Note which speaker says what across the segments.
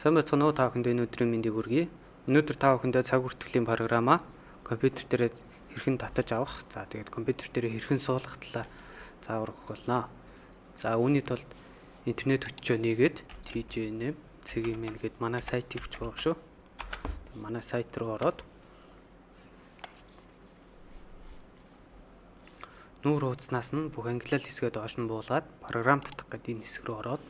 Speaker 1: Сайн байцгаана уу та бүхэнд өнөөдрийн мэндийг хүргэе. Өнөөдөр та бүхэндээ цаг хүртгэлийн програмаа компьютер дээр хэрхэн татаж авах, за тэгээд компьютер дээр хэрхэн суулгах талаар заавар өгөх болно. За үүний тулд интернет өчөө нээгээд TJNM CGMN гээд манай сайтыг бичих байгаа шүү. Манай сайт руу ороод нүүр хуудаснаас нь бүх ангиллал хэсгээ доош нь буулгаад програм татах гэдэг энэ хэсэг рүү ороод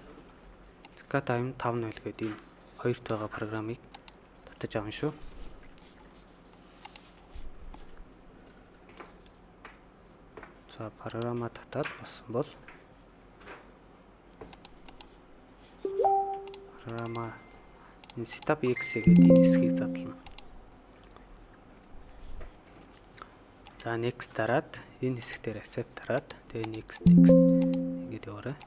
Speaker 1: ZK-Time 5.0 гэдэг энэ хоёрт байгаа програмыг татаж авна шүү. За програмаа татаад болсон бол програмаа энэ setup exe гэдэг энэ хэсгийг задлана. За next дараад энэ хэсгээр accept дараад тэгээ next ингээд яваарай.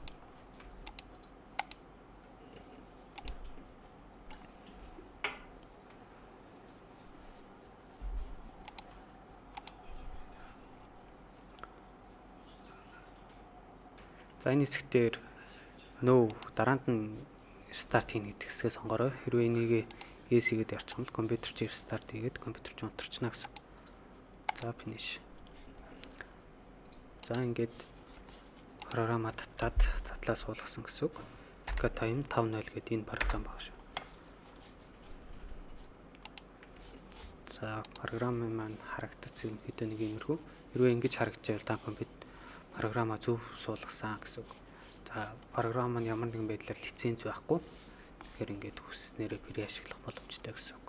Speaker 1: За энэ хэсгээр no дараанд нь start хийнэ гэдэг хэсгээ сонгорой. Хэрвээ энийг yes гэдэг явуучих юм бол компьютер чи start хийгээд компьютер чи унтарчна гэсэн. За finish. За ингээд програмаа татаад задлаа суулгасан гэсэн үг. ZK-Time 5.0 гэдэг энэ програм байгаа шүү. За програмын маань харагдсан хэдэн нэг юмрхүү. Хэрвээ ингэж харагдчихвал та компьютер програмаа зөв суулгасан гэсэн үг. За програм маань ямар нэгэн байдлаар лиценз байхгүй. Тэгэхээр ингээд хүсснээрээ бэрээ ашиглах боломжтой гэсэн үг.